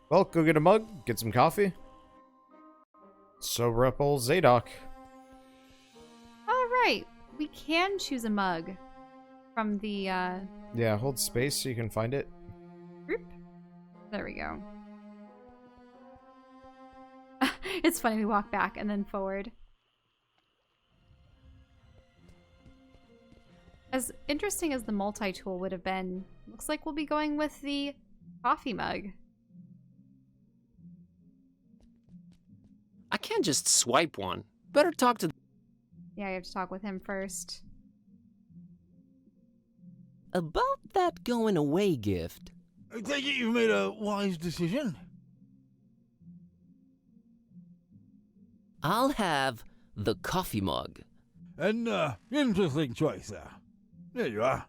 Well, go get a mug, get some coffee. Sober up old Zadok. All right, we can choose a mug from the. Yeah, hold space so you can find it. Group. There we go. It's funny, we walk back and then forward. As interesting as the multi-tool would have been, looks like we'll be going with the coffee mug. I can't just swipe one. Better talk to... Yeah, you have to talk with him first. About that going away gift. I take it you've made a wise decision. I'll have the coffee mug. An interesting choice there. There you are.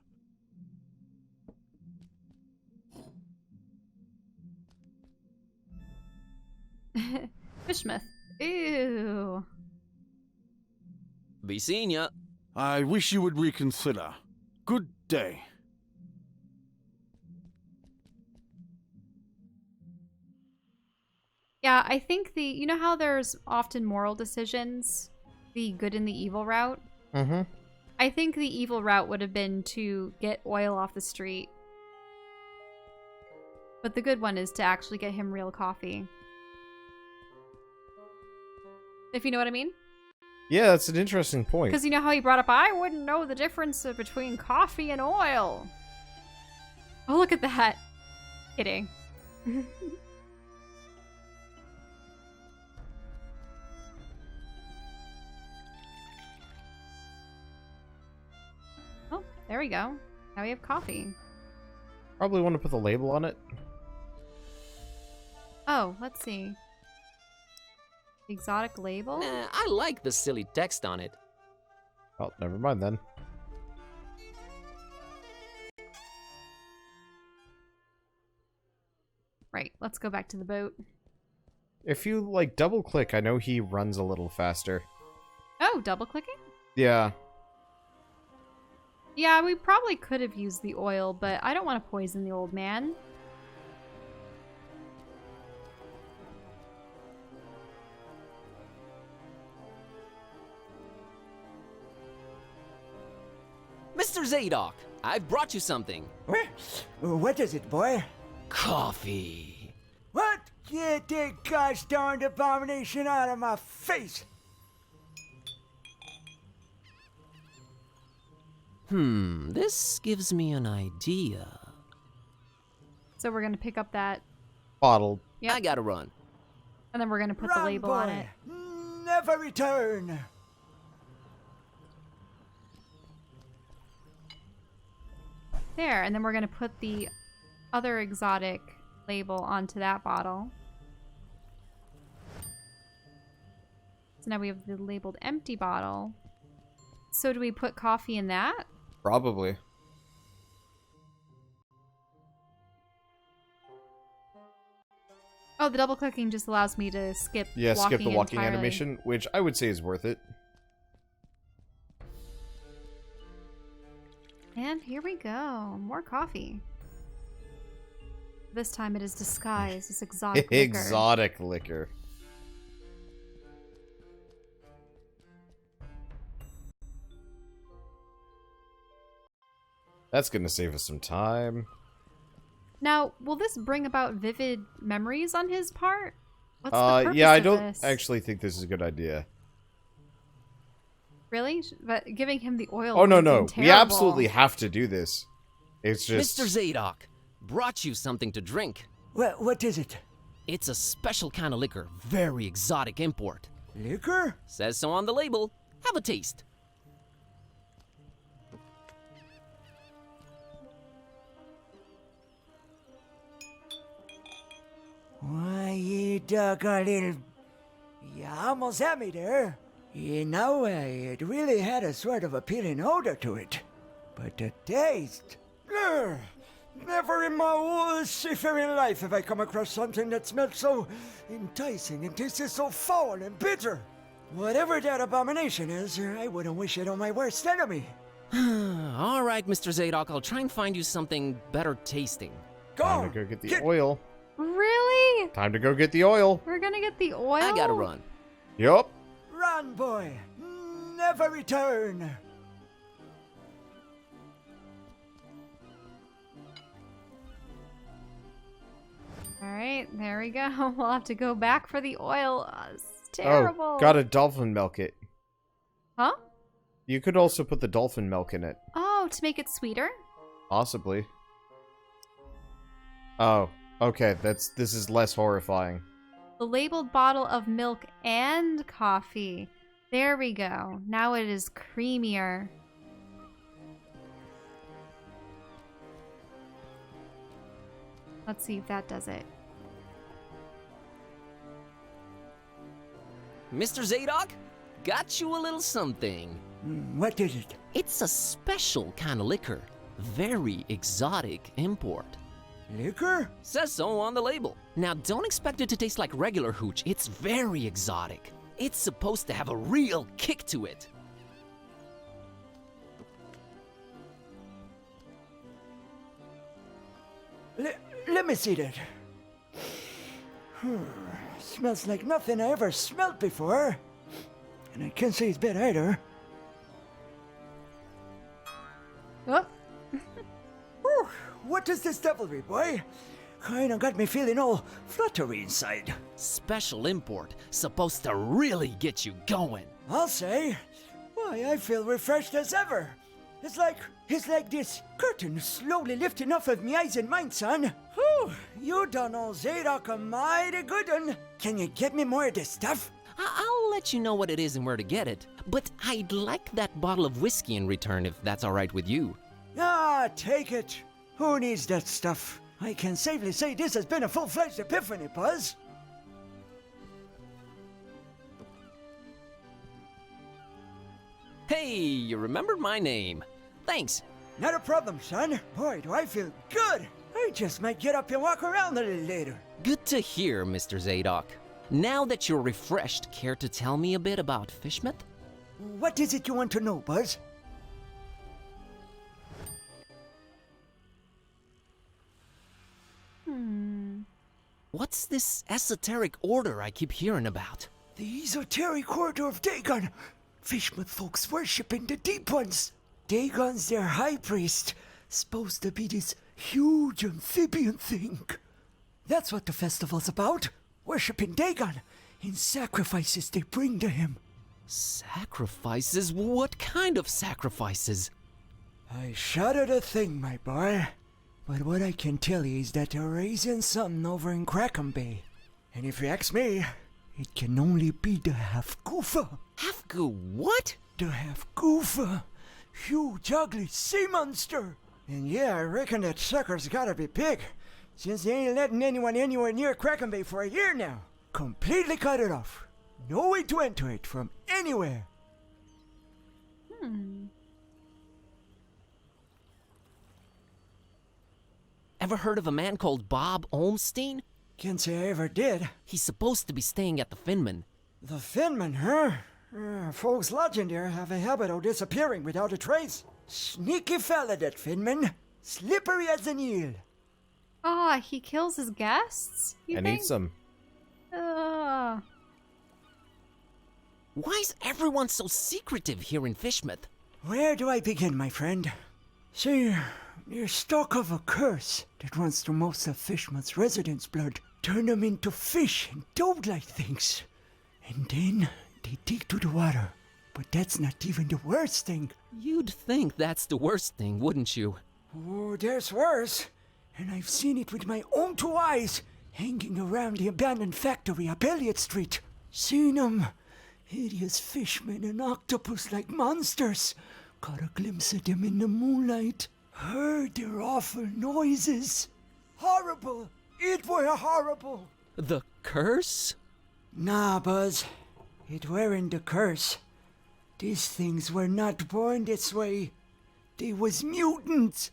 Fishmouth. Ew. Be seeing ya. I wish you would reconsider. Good day. Yeah, I think you know how there's often moral decisions? The good and the evil route? Mm-hmm. I think the evil route would have been to get oil off the street. But the good one is to actually get him real coffee. If you know what I mean? Yeah, that's an interesting point. Because you know how he brought up, I wouldn't know the difference between coffee and oil. Oh, look at that. Kidding. Oh, there we go. Now we have coffee. Probably want to put the label on it. Oh, let's see. The exotic label? I like the silly text on it. Oh, never mind then. Right, let's go back to the boat. If you, like, double-click, I know he runs a little faster. Oh, double-clicking? Yeah. Yeah, we probably could have used the oil, but I don't want to poison the old man. Mr. Zadok, I've brought you something. What is it, boy? Coffee. What? Get that gosh darned abomination out of my face! This gives me an idea. So we're going to pick up that... Bottle. Yep. I gotta run. And then we're going to put the Wrong label boy. on it. Never return! There, and then we're going to put the other exotic label onto that bottle. So now we have the labeled empty bottle. So do we put coffee in that? Probably. Oh, the double clicking just allows me to skip Skip the walking entirely. animation, which I would say is worth it. And here we go. More coffee. This time it is disguised as exotic liquor. Exotic liquor. That's gonna save us some time. Now, will this bring about vivid memories on his part? What's the purpose yeah, I of don't this? actually think this is a good idea. Really? But giving him the oil. Oh, no, would have no. been We terrible. absolutely have to do this. It's just... Mr. Zadok, brought you something to drink. What is it? It's a special kind of liquor, very exotic import. Liquor? Says so on the label. Have a taste. Why, you doggone little... You almost had me there. You know, it really had a sort of appealing odor to it. But the taste... Ugh, never in my whole seafaring life have I come across something that smelled so enticing and tasted so foul and bitter. Whatever that abomination is, I wouldn't wish it on my worst enemy. All right, Mr. Zadok, I'll try and find you something better tasting. Time to go get the oil. Really? Time to go get the oil. We're gonna get the oil? I gotta run. Yup. Run, boy. Never return. Alright, there we go. We'll have to go back for the oil. It's terrible. Oh, gotta dolphin milk it. Huh? You could also put the dolphin milk in it. Oh, to make it sweeter? Possibly. Oh, okay. This is less horrifying. The labeled bottle of milk and coffee. There we go. Now it is creamier. Let's see if that does it. Mr. Zadok, got you a little something. What is it? It's a special kind of liquor. Very exotic import. Liquor? Says so on the label. Now, don't expect it to taste like regular hooch. It's very exotic. It's supposed to have a real kick to it. Let me see that. Smells like nothing I ever smelled before. And I can't say it's bad either. Oh, Whew, what is this devilry, boy? Kinda got me feeling all fluttery inside. Special import. Supposed to really get you going. I'll say. Why, I feel refreshed as ever. It's like this curtain slowly lifting off of me eyes and mine, son. Whew, you done all Zadok a mighty good one. Can you get me more of this stuff? I'll let you know what it is and where to get it. But I'd like that bottle of whiskey in return if that's alright with you. Ah, take it. Who needs that stuff? I can safely say this has been a full-fledged epiphany, Buzz. Hey, you remembered my name. Thanks. Not a problem, son. Boy, do I feel good. I just might get up and walk around a little later. Good to hear, Mr. Zadok. Now that you're refreshed, care to tell me a bit about Fishmouth? What is it you want to know, Buzz? What's this esoteric order I keep hearing about? The esoteric order of Dagon. Fishmouth folks worshiping the deep ones. Dagon's their high priest. Supposed to be this huge amphibian thing. That's what the festival's about. Worshipping Dagon in sacrifices they bring to him. Sacrifices? What kind of sacrifices? I shudder to think, my boy. But what I can tell you is that they're raising something over in Crackham Bay. And if you ask me, it can only be the half-goofa. Half-goo what? The half-goofa. Huge, ugly sea monster. And yeah, I reckon that sucker's gotta be big, since they ain't letting anyone anywhere near Crackham Bay for a year now. Completely cut it off. No way to enter it from anywhere. Ever heard of a man called Bob Olmstein? Can't say I ever did. He's supposed to be staying at the Finman. The Finman, huh? Folks lodging there have a habit of disappearing without a trace. Sneaky fella, that Finman. Slippery as an eel. Ah, he kills his guests? You And think? eats them. Ugh. Why is everyone so secretive here in Fishmouth? Where do I begin, my friend? See, there's talk of a curse that runs through most of Fishmouth's residents' blood. Turn them into fish and toad-like things. And then they dig to the water. But that's not even the worst thing. You'd think that's the worst thing, wouldn't you? Oh, there's worse. And I've seen it with my own two eyes, hanging around the abandoned factory up Elliott Street. Seen them. Hideous fishmen and octopus-like monsters. Caught a glimpse of them in the moonlight. Heard their awful noises. Horrible. It were horrible. The curse? Nah, Buzz. It weren't the curse. These things were not born this way. They was mutants.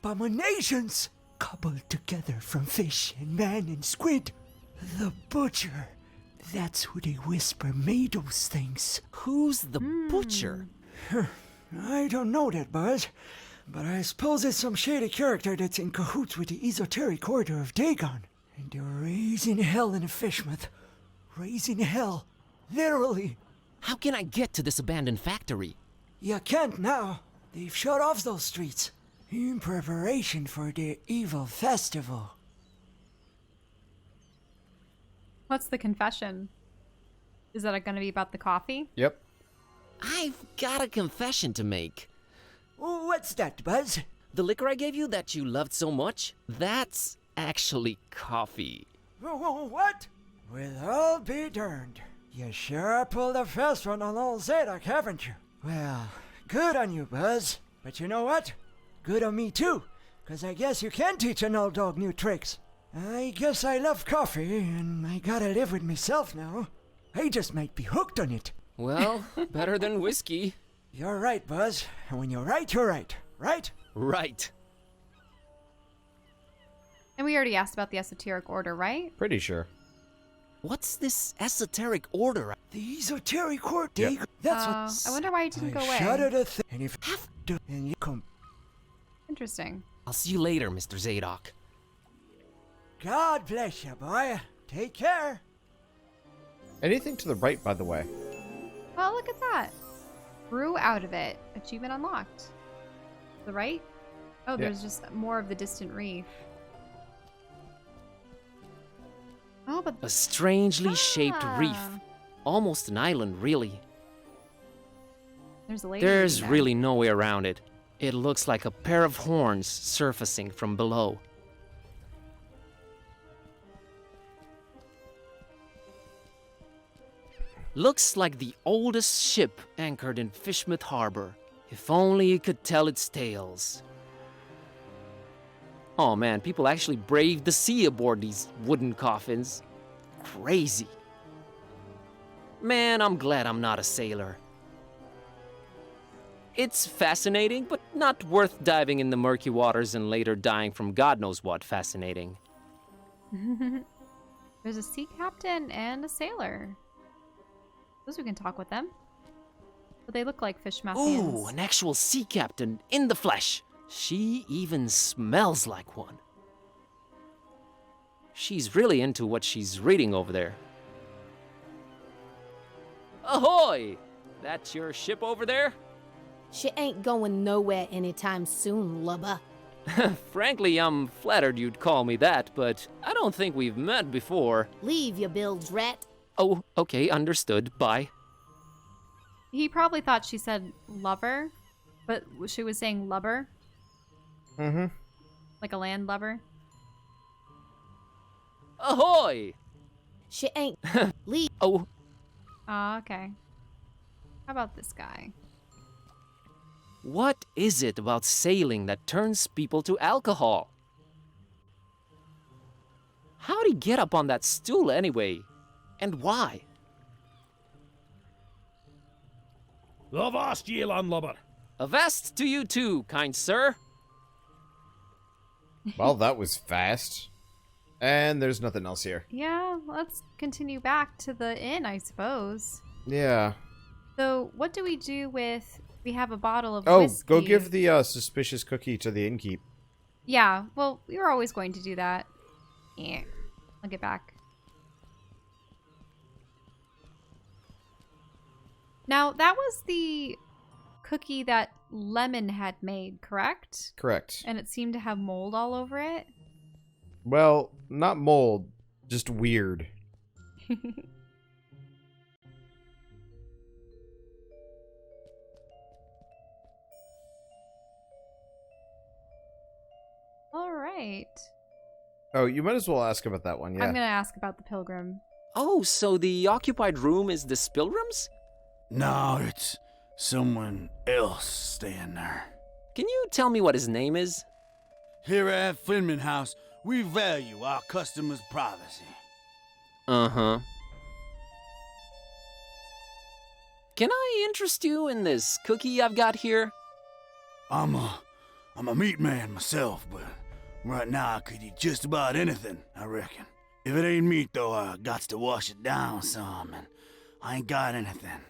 Abominations. Cobbled together from fish and man and squid. The butcher. That's who they whisper made those things. Who's the butcher? I don't know that, Buzz. But I suppose it's some shady character that's in cahoots with the esoteric order of Dagon. And they're raising hell in Fishmouth. Raising hell. Literally. How can I get to this abandoned factory? You can't now. They've shut off those streets. In preparation for their evil festival. What's the confession? Is that going to be about the coffee? Yep. I've got a confession to make. What's that, Buzz? The liquor I gave you that you loved so much, that's actually coffee. What? Well, I'll be darned. You sure pulled a fast one on old Zadok, haven't you? Well, good on you, Buzz. But you know what? Good on me too, 'cause I guess you can teach an old dog new tricks. I guess I love coffee, and I gotta live with myself now. I just might be hooked on it. Well, better than whiskey. You're right, Buzz. And when you're right, you're right. Right? Right. And we already asked about the esoteric order, right? Pretty sure. What's this esoteric order? The esoteric court. Yep. That's what. I wonder why it didn't go away. Shudder the thing. And if have to, and you come. Interesting. I'll see you later, Mr. Zadok. God bless you, boy. Take care. Anything to the right, by the way? Oh, look at that. Brew out of it. Achievement unlocked. The right? Oh, there's just more of the distant reef. Oh, but A strangely shaped reef. Almost an island, really. there's a lady. There's there. really no way around it. It looks like a pair of horns surfacing from below. Looks like the oldest ship anchored in Fishmouth Harbor. If only it could tell its tales. Oh man, people actually braved the sea aboard these wooden coffins. Crazy. Man, I'm glad I'm not a sailor. It's fascinating, but not worth diving in the murky waters and later dying from God knows what fascinating. There's a sea captain and a sailor. Suppose we can talk with them. But they look like fish mouths. Ooh, an actual sea captain in the flesh. She even smells like one. She's really into what she's reading over there. Ahoy! That's your ship over there? She ain't going nowhere anytime soon, lubber. Frankly, I'm flattered you'd call me that, but I don't think we've met before. Leave your bilge rat. Oh, okay, understood. Bye. He probably thought she said lover, but she was saying lubber. Mm-hmm. Like a land lover. Ahoy! She ain't. Leave. Oh, Oh, okay. How about this guy? what is it about sailing that turns people to alcohol? How'd he get up on that stool anyway? And why? Avast ye, landlubber. Avast to you too, kind sir. Well, that was fast. And there's nothing else here. Yeah, let's continue back to the inn, I suppose. Yeah. So, what do we do with... We have a bottle of Oh, whiskey. go give the suspicious cookie to the innkeep. Yeah, well, we were always going to do that. Yeah, I'll get back. Now, that was the cookie that Lemon had made, correct? Correct. And it seemed to have mold all over it. Well, not mold, just weird. All right. Oh, you might as well ask about that one, yeah. I'm going to ask about the pilgrim. Oh, so the occupied room is the Spilgrims? No, it's someone else staying there. Can you tell me what his name is? Here at Finman House, we value our customers' privacy. Uh-huh. Can I interest you in this cookie I've got here? I'm a meat man myself, but right now I could eat just about anything, I reckon. If it ain't meat, though, I got to wash it down some, and I ain't got anything.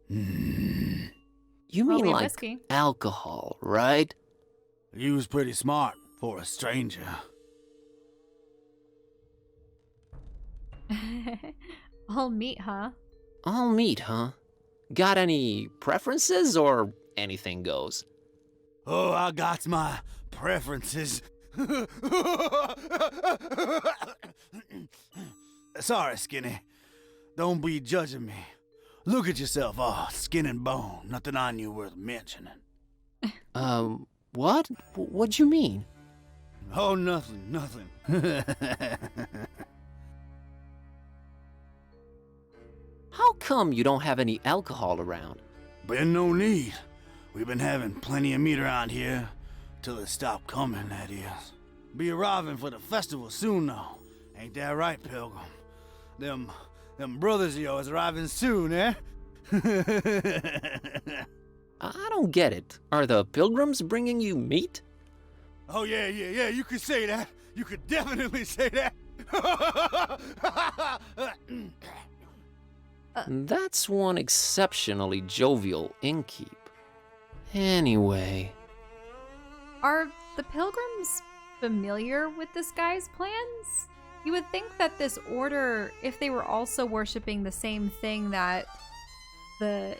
You Well, mean we have like whiskey. alcohol, right? You was pretty smart for a stranger. All meat, huh? All meat, huh? Got any preferences or anything goes? Oh, I got my preferences. Sorry, Skinny. Don't be judging me. Look at yourself, all skin and bone. Nothing on you worth mentioning. What? What'd you mean? Oh, nothing. How come you don't have any alcohol around? Been no need. We've been having plenty of meat around here. Till it stopped coming, that is. Be arriving for the festival soon, though. Ain't that right, Pilgrim? Them brothers of yours arriving soon, eh? I don't get it. Are the pilgrims bringing you meat? Oh, yeah, you could say that. You could definitely say that. That's one exceptionally jovial innkeep. Anyway... Are the pilgrims familiar with this guy's plans? You would think that this order, if they were also worshipping the same thing that the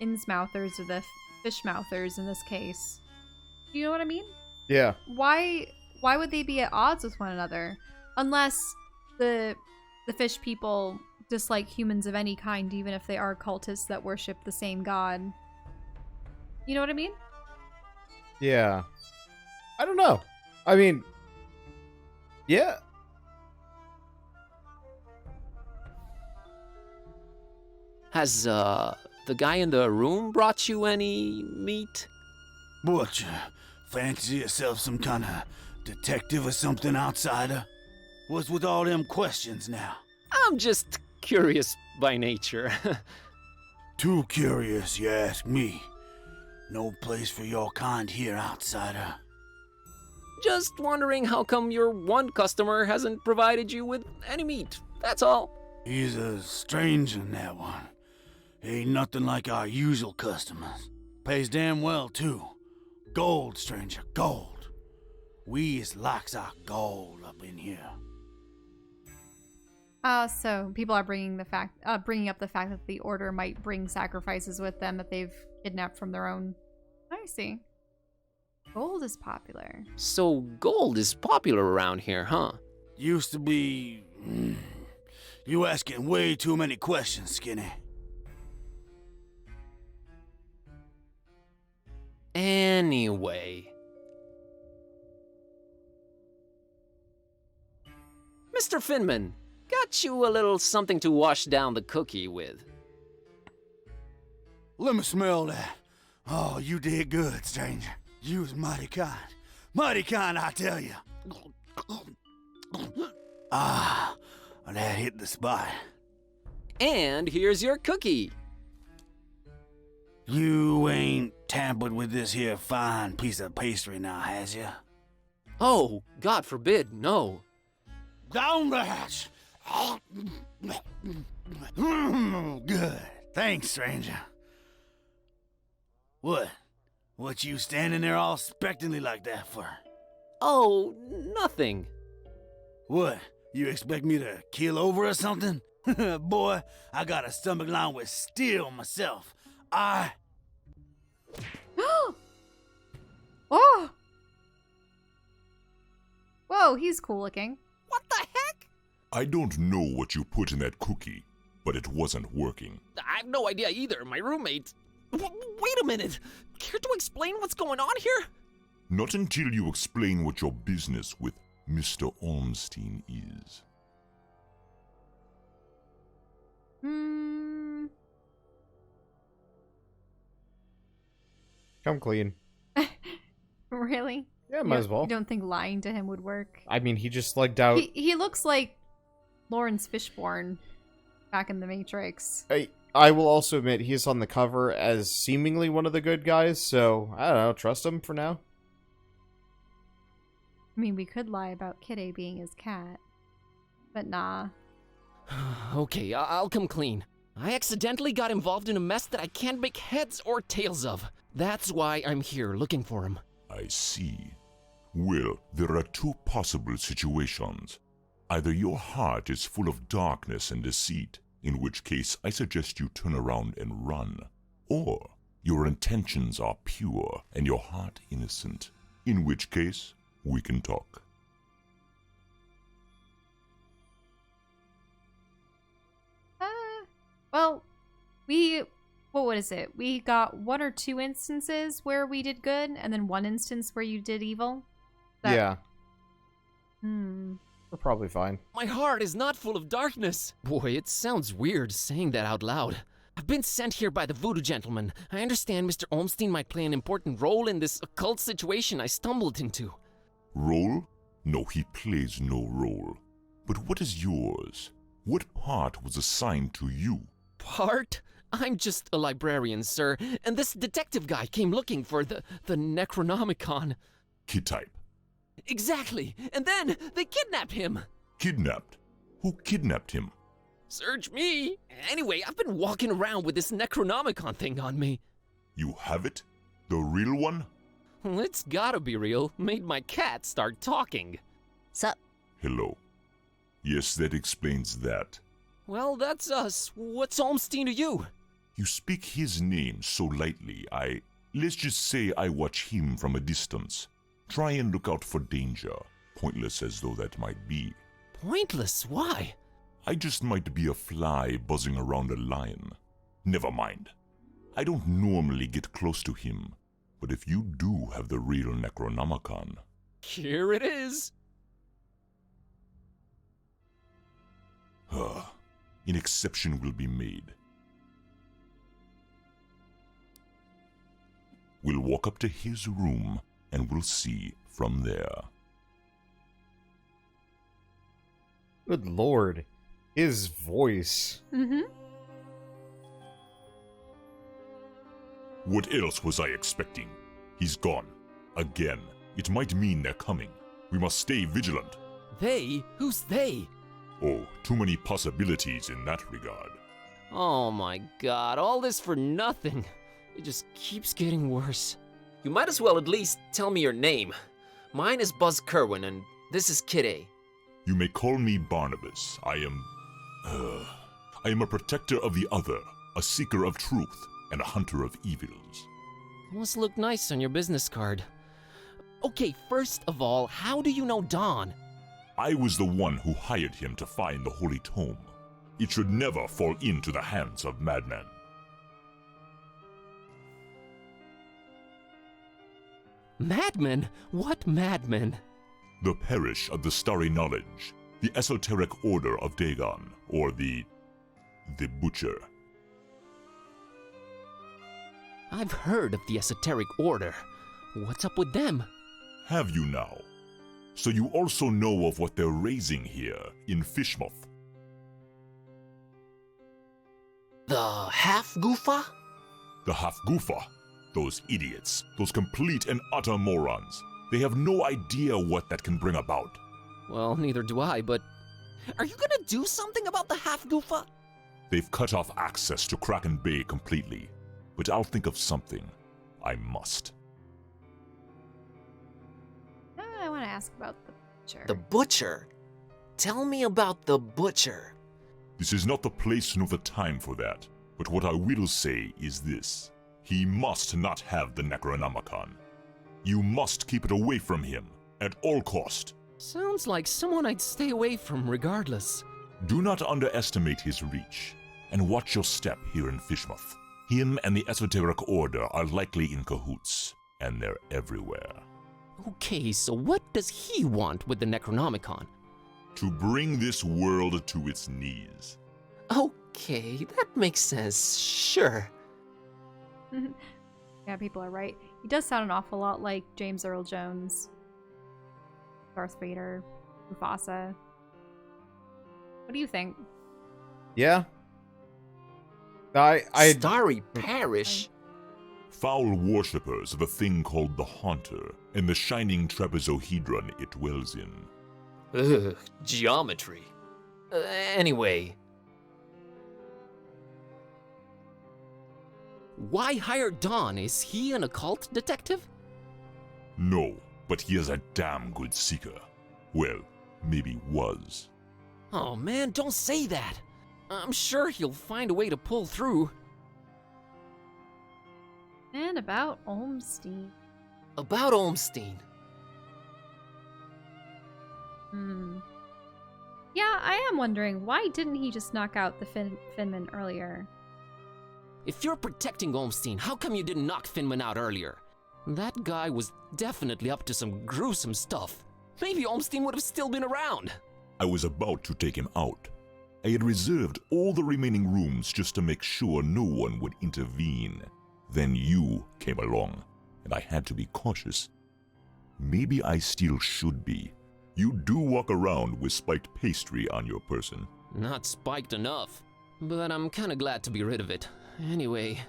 Innsmouthers or the Fishmouthers in this case. Do you know what I mean? Yeah. Why would they be at odds with one another? Unless the fish people dislike humans of any kind, even if they are cultists that worship the same god. You know what I mean? Yeah. I don't know. I mean, yeah. Has, the guy in the room brought you any meat? What, you fancy yourself some kind of detective or something, outsider? What's with all them questions now? I'm just curious by nature. Too curious, you ask me. No place for your kind here, outsider. Just wondering how come your one customer hasn't provided you with any meat, that's all. He's a stranger in that one. Ain't nothing like our usual customers. Pays damn well, too. Gold, stranger, gold. We is likes our gold up in here. So people are bringing up the fact that the order might bring sacrifices with them that they've kidnapped from their own. I see. Gold is popular. So gold is popular around here, huh? Used to be... You asking way too many questions, Skinny. Anyway. Mr. Finman, got you a little something to wash down the cookie with. Let me smell that. Oh, you did good, stranger. You was mighty kind. Mighty kind, I tell you. Ah, that hit the spot. And here's your cookie. You ain't tampered with this here fine piece of pastry now, has ya? Oh, God forbid, no. Down the hatch. Good. Thanks, stranger. What you standing there all expectantly like that for? Oh, nothing. What, you expect me to keel over or something? Boy, I got a stomach lined with steel myself. Oh! Whoa, he's cool looking. What the heck? I don't know what you put in that cookie, but it wasn't working. I have no idea either. My roommate... Wait a minute. Care to explain what's going on here? Not until you explain what your business with Mr. Olmstein is. Come clean. Really? Yeah, might as well. You don't think lying to him would work? I mean, he just slugged out... He looks like Lawrence Fishburne back in The Matrix. I will also admit, he's on the cover as seemingly one of the good guys, so, I don't know, trust him for now. I mean, we could lie about Kitteh being his cat. But nah. Okay, I'll come clean. I accidentally got involved in a mess that I can't make heads or tails of. That's why I'm here looking for him. I see. Well, there are two possible situations. Either your heart is full of darkness and deceit, in which case I suggest you turn around and run, or your intentions are pure and your heart innocent, in which case we can talk. Well, what is it? We got 1 or 2 instances where we did good, and then 1 instance where you did evil? Yeah, Hmm. we're probably fine. My heart is not full of darkness. Boy, it sounds weird saying that out loud. I've been sent here by the voodoo gentleman. I understand Mr. Olmstein might play an important role in this occult situation I stumbled into. Role? No, he plays no role. But what is yours? What part was assigned to you? Part? I'm just a librarian, sir, and this detective guy came looking for the Necronomicon. Kitteh. Exactly, and then they kidnapped him. Kidnapped? Who kidnapped him? Search me. Anyway, I've been walking around with this Necronomicon thing on me. You have it? The real one? Well, it's gotta be real. Made my cat start talking. Sup? Hello. Yes, that explains that. Well, that's us. What's Olmstein to you? You speak his name so lightly, let's just say I watch him from a distance. Try and look out for danger, pointless as though that might be. Pointless? Why? I just might be a fly buzzing around a lion. Never mind. I don't normally get close to him, but if you do have the real Necronomicon... Here it is. An exception will be made. We'll walk up to his room, and we'll see from there. Good lord. His voice. Mm-hmm. What else was I expecting? He's gone. Again. It might mean they're coming. We must stay vigilant. They? Who's they? Oh, too many possibilities in that regard. Oh my god, all this for nothing. It just keeps getting worse. You might as well at least tell me your name. Mine is Buzz Kerwan, and this is Kitteh. You may call me Barnabas. I am a protector of the other, a seeker of truth, and a hunter of evils. Must look nice on your business card. Okay, first of all, how do you know Don? I was the one who hired him to find the Holy Tome. It should never fall into the hands of madmen. Madmen? What madmen? The Parish of the Starry Knowledge, the Esoteric Order of Dagon, or the Butcher. I've heard of the Esoteric Order. What's up with them? Have you now? So you also know of what they're raising here in Fishmouth. The Half-Goofa? The Half-Goofa. Those idiots, those complete and utter morons. They have no idea what that can bring about. Well, neither do I, but... Are you gonna do something about the Half-Goofa? They've cut off access to Kraken Bay completely. But I'll think of something. I must. I want to ask about the butcher. The Butcher? Tell me about the Butcher. This is not the place nor the time for that. But what I will say is this. He must not have the Necronomicon. You must keep it away from him, at all cost. Sounds like someone I'd stay away from regardless. Do not underestimate his reach, and watch your step here in Fishmouth. Him and the Esoteric Order are likely in cahoots, and they're everywhere. Okay, so what does he want with the Necronomicon? To bring this world to its knees. Okay, that makes sense, sure. Yeah, people are right. He does sound an awful lot like James Earl Jones, Darth Vader, Mufasa. What do you think? Yeah. I Starry Parish? Foul worshippers of a thing called the Haunter, and the shining trapezohedron it dwells in. Ugh, geometry. Anyway. Why hire Don? Is he an occult detective? No, but he is a damn good seeker. Well, maybe was. Oh man, don't say that. I'm sure he'll find a way to pull through. And about Olmstein. About Olmstein. Yeah, I am wondering, why didn't he just knock out the Finman earlier? If you're protecting Olmstein, how come you didn't knock Finman out earlier? That guy was definitely up to some gruesome stuff. Maybe Olmstein would have still been around. I was about to take him out. I had reserved all the remaining rooms just to make sure no one would intervene. Then you came along, and I had to be cautious. Maybe I still should be. You do walk around with spiked pastry on your person. Not spiked enough, but I'm kinda glad to be rid of it. Anyway.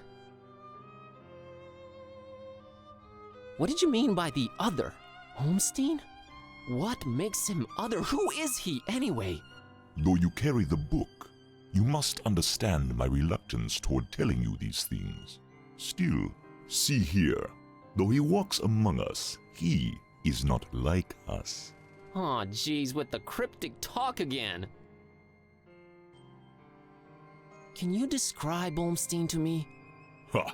What did you mean by the other? Olmstein? What makes him other? Who is he anyway? Though you carry the book, you must understand my reluctance toward telling you these things. Still, see here, though he walks among us, he is not like us. Aw, geez, with the cryptic talk again. Can you describe Olmstein to me? Ha!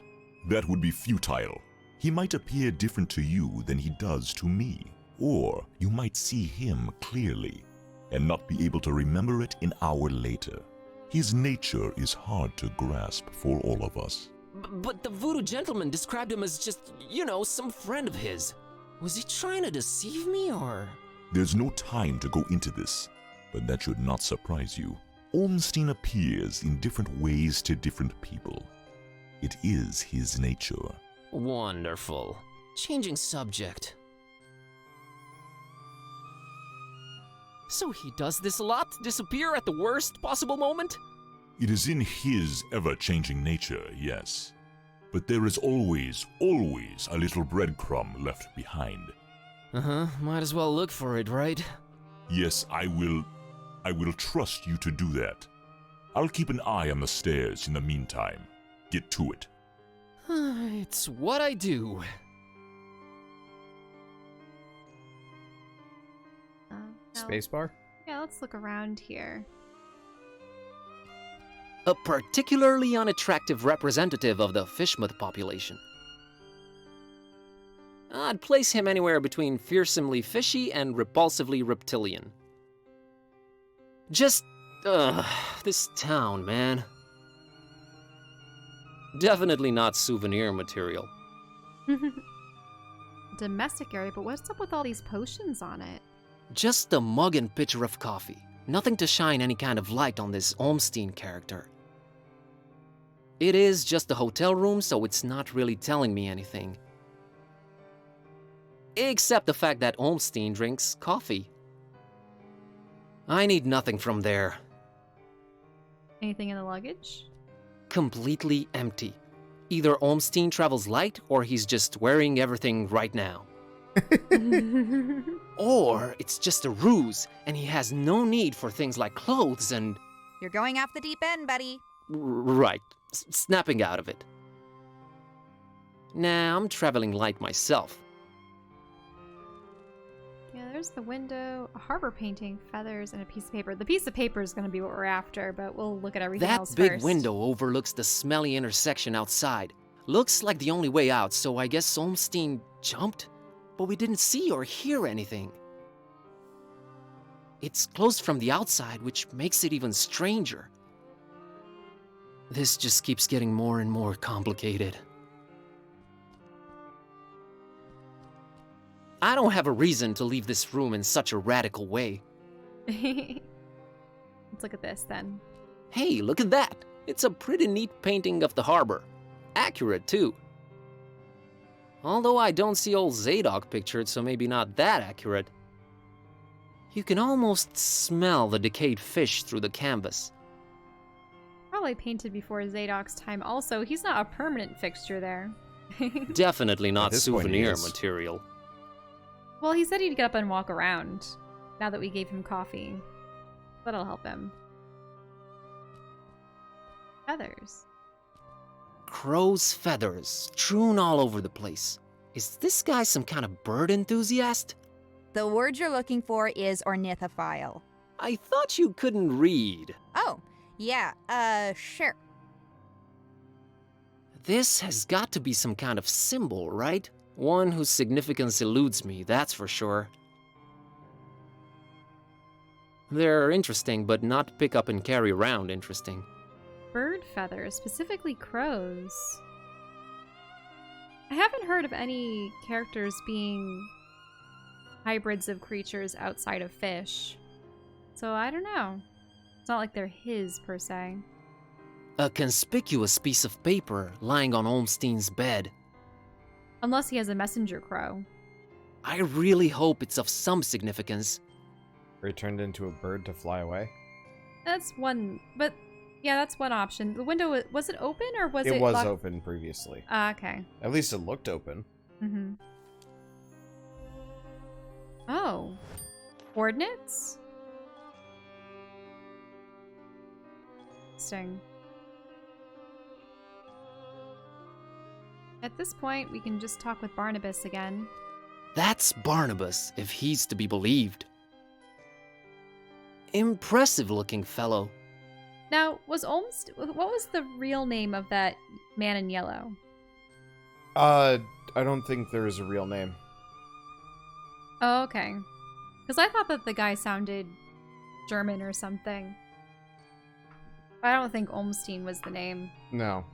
That would be futile. He might appear different to you than he does to me. Or you might see him clearly, and not be able to remember it an hour later. His nature is hard to grasp for all of us. But the voodoo gentleman described him as just, some friend of his. Was he trying to deceive me, or...? There's no time to go into this, but that should not surprise you. Olmstein appears in different ways to different people. It is his nature. Wonderful. Changing subject. So he does this a lot? Disappear at the worst possible moment? It is in his ever-changing nature, yes. But there is always a little breadcrumb left behind. Might as well look for it, right? Yes, I will trust you to do that. I'll keep an eye on the stairs in the meantime. Get to it. It's what I do. Spacebar? Yeah, let's look around here. A particularly unattractive representative of the fishmouth population. I'd place him anywhere between fearsomely fishy and repulsively reptilian. Just, this town, man. Definitely not souvenir material. Domestic area, but what's up with all these potions on it? Just a mug and pitcher of coffee. Nothing to shine any kind of light on this Olmstein character. It is just a hotel room, so it's not really telling me anything. Except the fact that Olmstein drinks coffee. I need nothing from there. Anything in the luggage? Completely empty. Either Olmstein travels light, or he's just wearing everything right now. Or it's just a ruse, and he has no need for things like clothes and... You're going off the deep end, buddy. Right. Snapping out of it. Nah, I'm traveling light myself. Yeah, there's the window, a harbor painting, feathers, and a piece of paper. The piece of paper is going to be what we're after, but we'll look at everything else first. That big window overlooks the smelly intersection outside. Looks like the only way out, so I guess Olmstein jumped? But we didn't see or hear anything. It's closed from the outside, which makes it even stranger. This just keeps getting more and more complicated. I don't have a reason to leave this room in such a radical way. Let's look at this, then. Hey, look at that! It's a pretty neat painting of the harbor. Accurate, too. Although I don't see old Zadok pictured, so maybe not that accurate. You can almost smell the decayed fish through the canvas. Probably painted before Zadok's time. Also, he's not a permanent fixture there. Definitely not this point he souvenir is. material. Well, he said he'd get up and walk around, now that we gave him coffee. That'll help him. Feathers. Crow's feathers, strewn all over the place. Is this guy some kind of bird enthusiast? The word you're looking for is ornithophile. I thought you couldn't read. Oh, yeah, sure. This has got to be some kind of symbol, right? One whose significance eludes me, that's for sure. They're interesting, but not pick up and carry around interesting. Bird feathers, specifically crows. I haven't heard of any characters being hybrids of creatures outside of fish. So I don't know. It's not like they're his, per se. A conspicuous piece of paper lying on Olmstein's bed. Unless he has a messenger crow. I really hope it's of some significance. Or he turned into a bird to fly away. That's one, but yeah, that's one option. The window, was it open or was it It was locked? open previously. Okay. At least it looked open. Mm-hmm. Oh. Coordinates? Interesting. At this point, we can just talk with Barnabas again. That's Barnabas, if he's to be believed. Impressive looking fellow. Now, what was the real name of that man in yellow? I don't think there is a real name. Oh, okay. Because I thought that the guy sounded German or something. I don't think Olmstein was the name. No.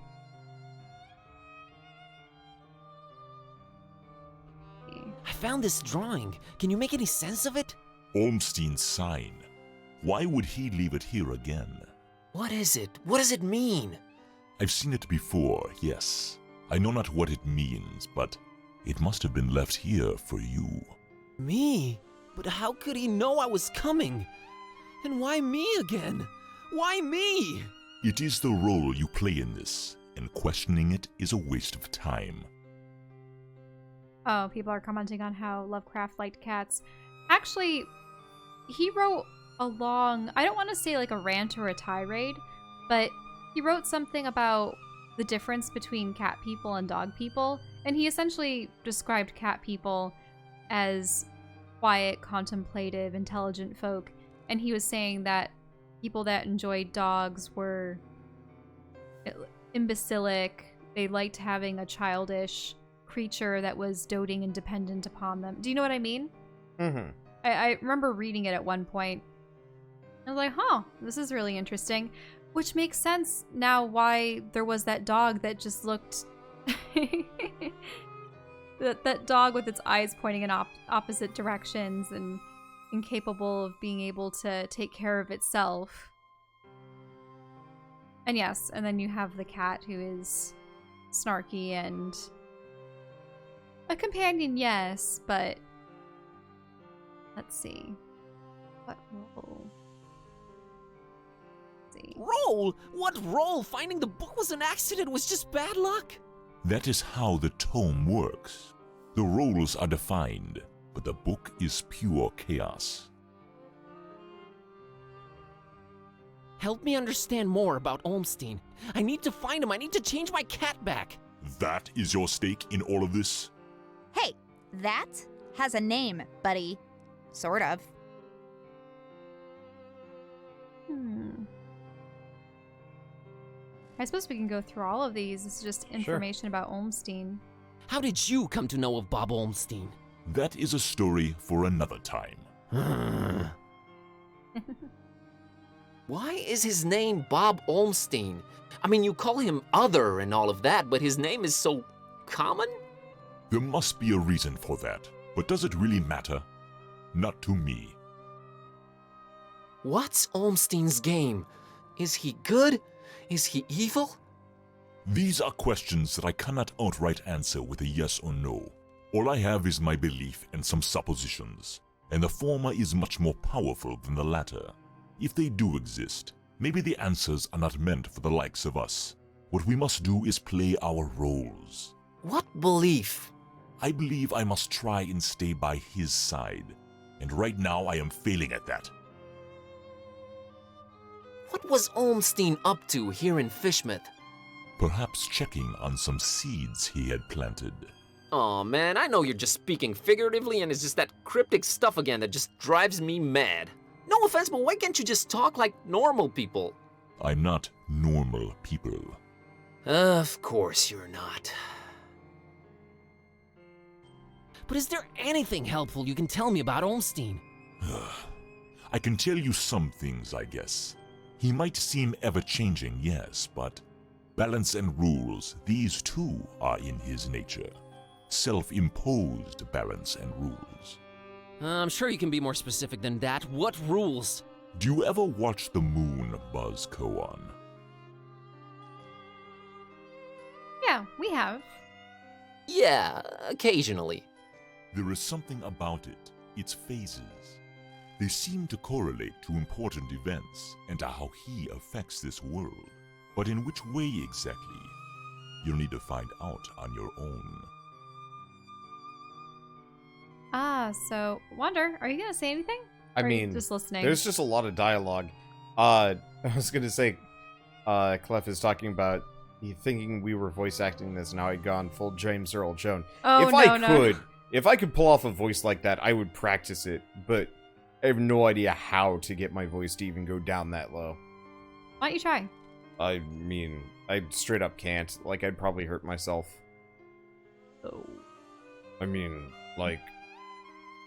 I found this drawing. Can you make any sense of it? Olmstein's sign. Why would he leave it here again? What is it? What does it mean? I've seen it before, yes. I know not what it means, but it must have been left here for you. Me? But how could he know I was coming? And why me again? Why me? It is the role you play in this, and questioning it is a waste of time. Oh, people are commenting on how Lovecraft liked cats. Actually, he wrote a long, I don't want to say like a rant or a tirade, but he wrote something about the difference between cat people and dog people, and he essentially described cat people as quiet, contemplative, intelligent folk, and he was saying that people that enjoyed dogs were imbecilic, they liked having a childish creature that was doting and dependent upon them. Do you know what I mean? Mm-hmm. I remember reading it at one point. I was like, huh, this is really interesting. Which makes sense now why there was that dog that just looked... that dog with its eyes pointing in opposite directions and incapable of being able to take care of itself. And yes, and then you have the cat who is snarky and a companion, yes, but let's see. What role? Let's see. Roll? What roll? Finding the book was an accident, was just bad luck? That is how the tome works. The roles are defined, but the book is pure chaos. Help me understand more about Olmstein. I need to find him. I need to change my cat back. That is your stake in all of this? Hey, that has a name, buddy. Sort of. I suppose we can go through all of these. This is just information about Olmstein. How did you come to know of Bob Olmstein? That is a story for another time. Why is his name Bob Olmstein? I mean, you call him other and all of that, but his name is so common? There must be a reason for that, but does it really matter? Not to me. What's Olmstein's game? Is he good? Is he evil? These are questions that I cannot outright answer with a yes or no. All I have is my belief and some suppositions, and the former is much more powerful than the latter. If they do exist, maybe the answers are not meant for the likes of us. What we must do is play our roles. What belief? I believe I must try and stay by his side, and right now I am failing at that. What was Olmstein up to here in Fishmouth? Perhaps checking on some seeds he had planted. Aw, man, I know you're just speaking figuratively and it's just that cryptic stuff again that just drives me mad. No offense, but why can't you just talk like normal people? I'm not normal people. Of course you're not. But is there anything helpful you can tell me about Olmstein? I can tell you some things, I guess. He might seem ever-changing, yes, but balance and rules, these too are in his nature. Self-imposed balance and rules. I'm sure you can be more specific than that. What rules? Do you ever watch the moon, Buzz Kerwan? Yeah, we have. Yeah, occasionally. There is something about it, its phases. They seem to correlate to important events and to how he affects this world. But in which way exactly? You'll need to find out on your own. So, Wander, are you gonna say anything? I Or are you mean, just listening. there's just a lot of dialogue. I was gonna say, Clef is talking about he thinking we were voice acting this, and how I'd gone full James Earl Jones. Oh, If I could pull off a voice like that, I would practice it, but I have no idea how to get my voice to even go down that low. Why don't you try? I mean, I straight up can't. Like, I'd probably hurt myself. Oh. I mean, like...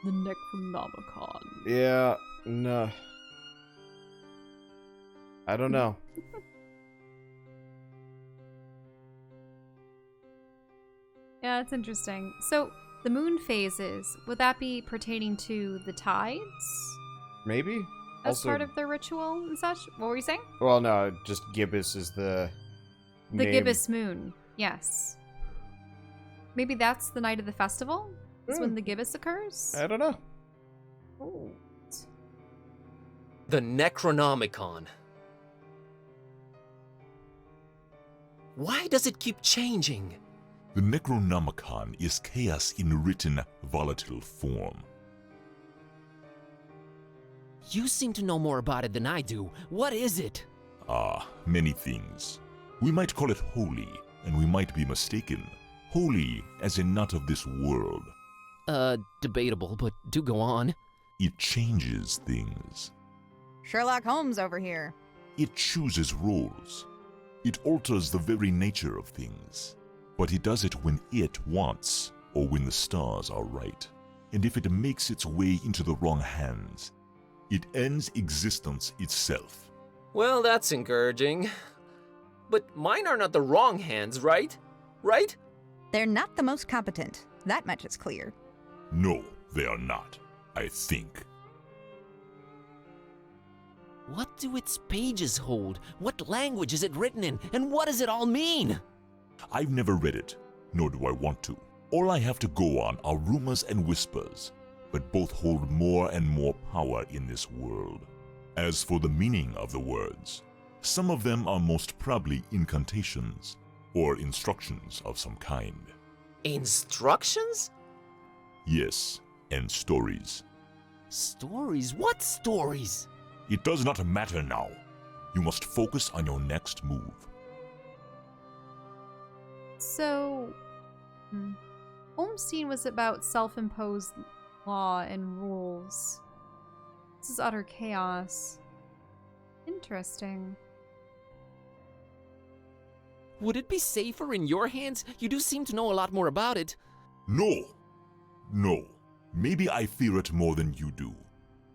The Necronomicon. Yeah, no. I don't know. Yeah, it's interesting. So, the moon phases, would that be pertaining to the tides? Maybe? As Also- part of their ritual and such? What were you saying? Well, no, just Gibbous is the The name. Gibbous moon, yes. Maybe that's the night of the festival? Is when the Gibbous occurs? I don't know. Oh. The Necronomicon. Why does it keep changing? The Necronomicon is chaos in written, volatile form. You seem to know more about it than I do. What is it? Many things. We might call it holy, and we might be mistaken. Holy as in not of this world. Debatable, but do go on. It changes things. Sherlock Holmes over here. It chooses roles. It alters the very nature of things. But it does it when it wants, or when the stars are right. And if it makes its way into the wrong hands, it ends existence itself. Well, that's encouraging. But mine are not the wrong hands, right? Right? They're not the most competent. That much is clear. No, they are not, I think. What do its pages hold? What language is it written in? And what does it all mean? I've never read it, nor do I want to. All I have to go on are rumors and whispers, but both hold more and more power in this world. As for the meaning of the words, some of them are most probably incantations, or instructions of some kind. Instructions? Yes, and stories. Stories? What stories? It does not matter now. You must focus on your next move. So, Olmstein was about self-imposed law and rules. This is utter chaos. Interesting. Would it be safer in your hands? You do seem to know a lot more about it. No. Maybe I fear it more than you do.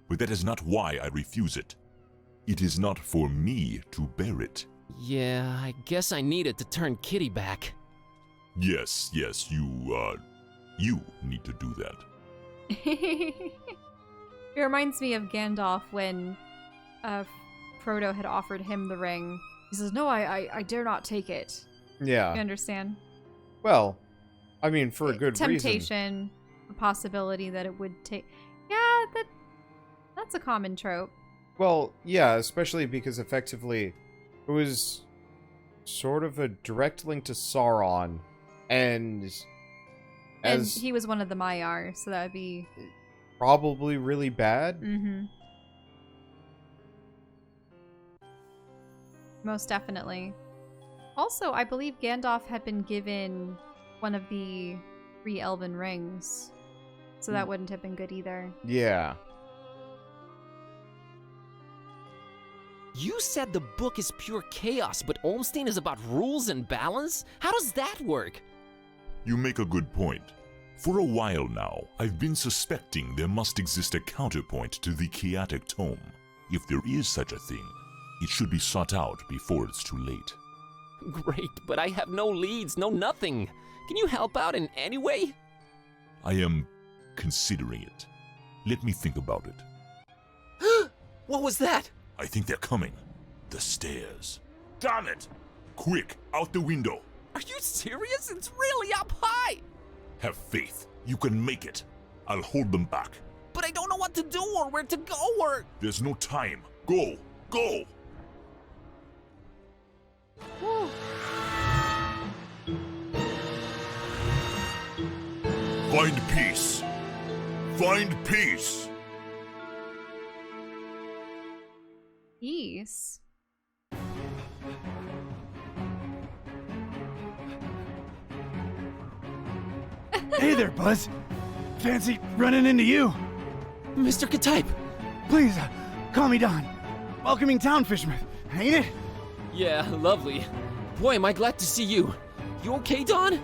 But that is not why I refuse it. It is not for me to bear it. Yeah, I guess I needed to turn Kitty back. Yes, you need to do that. It reminds me of Gandalf when Frodo had offered him the ring. He says, "No, I dare not take it." Yeah. You understand? Well, I mean, for a good reason. Temptation, a possibility that it would take. Yeah, that's a common trope. Well, yeah, especially because effectively it was sort of a direct link to Sauron, and And he was one of the Maiar, so that would be probably really bad. Mm-hmm. Most definitely. Also, I believe Gandalf had been given one of the 3 elven rings, so that wouldn't have been good either. Yeah. You said the book is pure chaos, but Olmstein is about rules and balance? How does that work? You make a good point. For a while now, I've been suspecting there must exist a counterpoint to the chaotic tome. If there is such a thing, it should be sought out before it's too late. Great, but I have no leads, no nothing. Can you help out in any way? I am considering it. Let me think about it. What was that? I think they're coming. The stairs. Damn it! Quick, out the window. Are you serious? It's really up high! Have faith. You can make it. I'll hold them back. But I don't know what to do or where to go or... There's no time. Go! Go! Find peace. Find peace. Peace. Hey there, Buzz. Fancy running into you. Mr. Ketype! Please, call me Don. Welcoming town, Fishmouth, ain't it? Yeah, lovely. Boy, am I glad to see you. You okay, Don?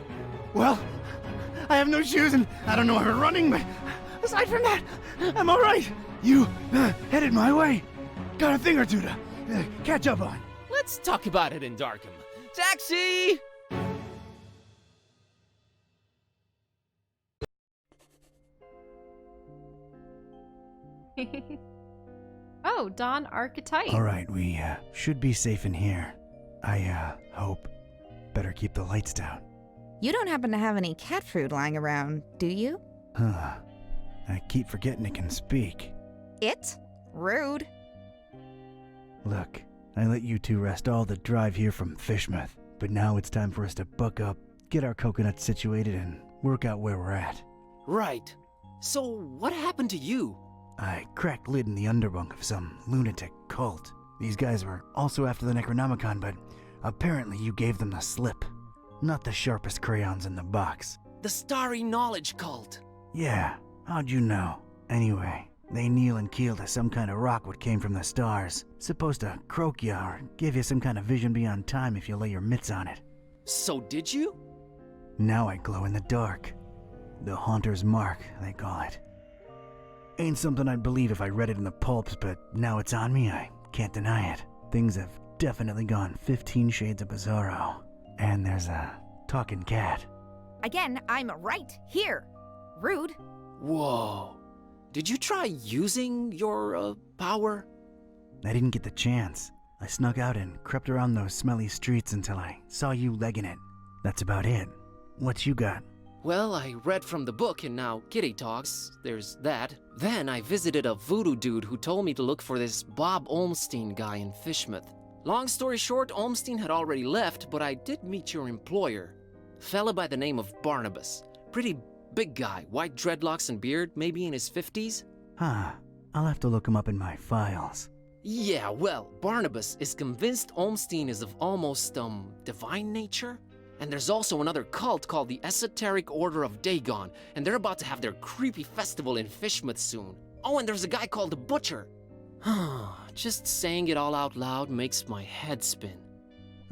Well, I have no shoes and I don't know where we're running, but aside from that, I'm all right. You headed my way. Got a thing or two to catch up on. Let's talk about it in Darkham. Taxi! Oh, Don Archetype. All right, we should be safe in here. I hope. Better keep the lights down. You don't happen to have any cat food lying around, do you? I keep forgetting it can speak. It? Rude. Look, I let you two rest all the drive here from Fishmouth, but now it's time for us to buck up, get our coconuts situated, and work out where we're at. Right. So, what happened to you? I cracked lid in the underbunk of some lunatic cult. These guys were also after the Necronomicon, but apparently you gave them the slip. Not the sharpest crayons in the box. The Starry Knowledge Cult. Yeah, how'd you know? Anyway, they kneel and keel to some kind of rock what came from the stars. Supposed to croak ya or give you some kind of vision beyond time if you lay your mitts on it. So did you? Now I glow in the dark. The Haunter's Mark, they call it. Ain't something I'd believe if I read it in the pulps, but now it's on me, I can't deny it. Things have definitely gone 15 shades of bizarro. And there's a talking cat. Again, I'm right here. Rude. Whoa. Did you try using your, power? I didn't get the chance. I snuck out and crept around those smelly streets until I saw you legging it. That's about it. What you got? Well, I read from the book and now Kitteh talks. There's that. Then I visited a voodoo dude who told me to look for this Bob Olmstein guy in Fishmouth. Long story short, Olmstein had already left, but I did meet your employer. Fella by the name of Barnabas. Pretty big guy, white dreadlocks and beard, maybe in his 50s. Huh. I'll have to look him up in my files. Yeah, well, Barnabas is convinced Olmstein is of almost, divine nature. And there's also another cult called the Esoteric Order of Dagon, and they're about to have their creepy festival in Fishmouth soon. Oh, and there's a guy called the Butcher. Just saying it all out loud makes my head spin.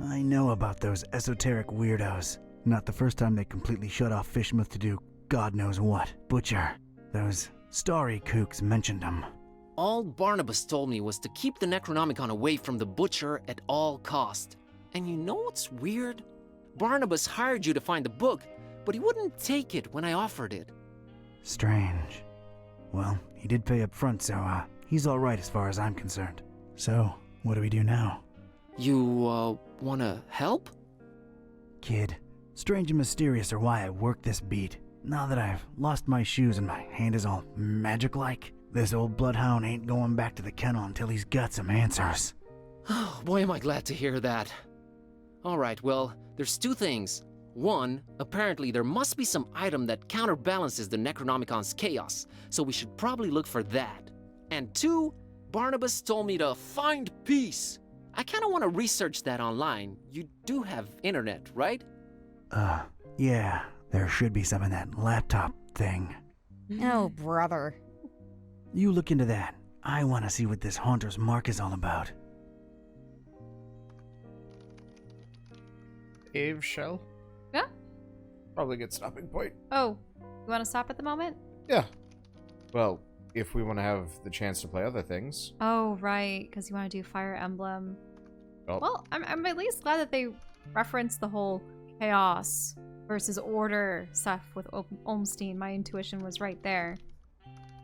I know about those esoteric weirdos. Not the first time they completely shut off Fishmouth to do God knows what. Butcher. Those starry kooks mentioned them. All Barnabas told me was to keep the Necronomicon away from the Butcher at all cost. And you know what's weird? Barnabas hired you to find the book, but he wouldn't take it when I offered it. Strange. Well, he did pay up front, so he's all right as far as I'm concerned. So, what do we do now? You, wanna help? Kid, strange and mysterious are why I work this beat. Now that I've lost my shoes and my hand is all magic-like, this old bloodhound ain't going back to the kennel until he's got some answers. Oh, boy, am I glad to hear that. All right, well, there's two things. One, apparently there must be some item that counterbalances the Necronomicon's chaos, so we should probably look for that. And two, Barnabas told me to find peace. I kinda wanna research that online. You do have internet, right? Yeah, there should be some in that laptop thing. Oh, brother. You look into that. I wanna see what this Haunter's Mark is all about. cave shell. Yeah? Probably a good stopping point. Oh, you want to stop at the moment? Yeah. Well, if we want to have the chance to play other things. Oh, right, because you want to do Fire Emblem. Oh. Well, I'm at least glad that they referenced the whole chaos versus order stuff with Olmstein. My intuition was right there.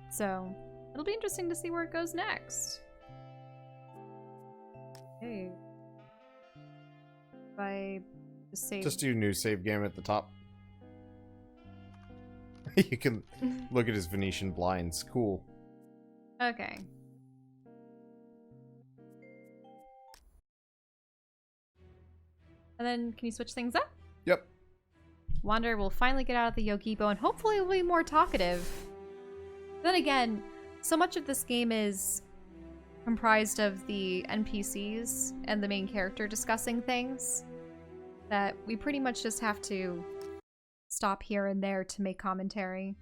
So, it'll be interesting to see where it goes next. Okay. If I just save... Just do new save game at the top. You can look at his Venetian blinds. Cool. Okay. And then, can you switch things up? Yep. Wander will finally get out of the Yogibo and hopefully will be more talkative. Then again, so much of this game is comprised of the NPCs and the main character discussing things that we pretty much just have to stop here and there to make commentary.